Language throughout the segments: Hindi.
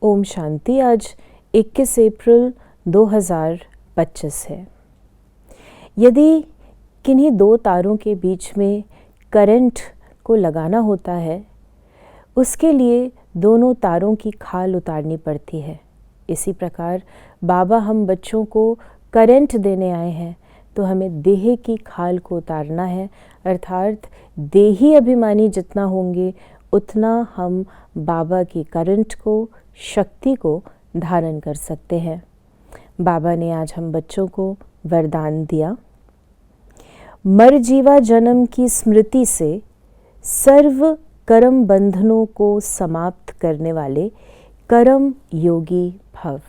ओम शांति। आज 21 अप्रैल 2025 है। यदि किन्हीं दो तारों के बीच में करंट को लगाना होता है, उसके लिए दोनों तारों की खाल उतारनी पड़ती है। इसी प्रकार बाबा हम बच्चों को करंट देने आए हैं, तो हमें देह की खाल को उतारना है। अर्थात देही अभिमानी जितना होंगे उतना हम बाबा की करंट को, शक्ति को धारण कर सकते हैं। बाबा ने आज हम बच्चों को वरदान दिया, मर जीवा जन्म की स्मृति से सर्व कर्म बंधनों को समाप्त करने वाले कर्म योगी भव।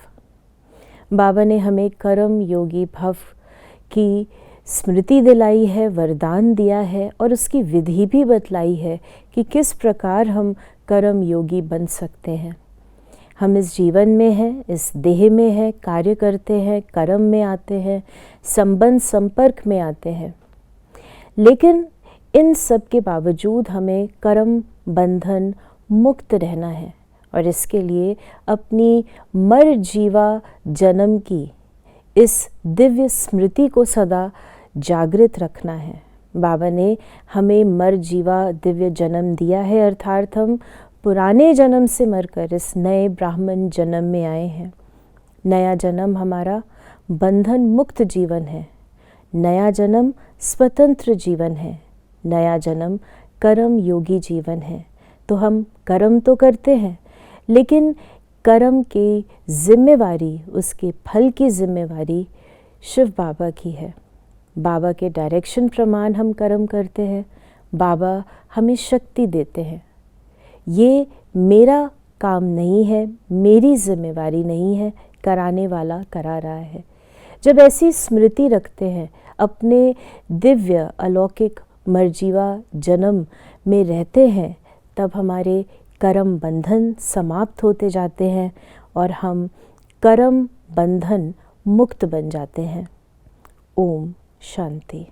बाबा ने हमें कर्म योगी भव की स्मृति दिलाई है, वरदान दिया है और उसकी विधि भी बतलाई है कि किस प्रकार हम कर्म योगी बन सकते हैं। हम इस जीवन में हैं, इस देह में हैं, कार्य करते हैं, कर्म में आते हैं, संबंध संपर्क में आते हैं, लेकिन इन सब के बावजूद हमें कर्म बंधन मुक्त रहना है और इसके लिए अपनी मर जीवा जन्म की इस दिव्य स्मृति को सदा जागृत रखना है। बाबा ने हमें मर जीवा दिव्य जन्म दिया है, अर्थात हम पुराने जन्म से मरकर इस नए ब्राह्मण जन्म में आए हैं। नया जन्म हमारा बंधन मुक्त जीवन है, नया जन्म स्वतंत्र जीवन है, नया जन्म कर्म योगी जीवन है। तो हम कर्म तो करते हैं, लेकिन कर्म की जिम्मेवारी, उसके फल की जिम्मेवारी शिव बाबा की है। बाबा के डायरेक्शन प्रमाण हम कर्म करते हैं, बाबा हमें शक्ति देते हैं। ये मेरा काम नहीं है, मेरी जिम्मेवारी नहीं है, कराने वाला करा रहा है। जब ऐसी स्मृति रखते हैं, अपने दिव्य अलौकिक मरजीवा जन्म में रहते हैं, तब हमारे कर्म बंधन समाप्त होते जाते हैं और हम कर्म बंधन मुक्त बन जाते हैं। ओम शांति।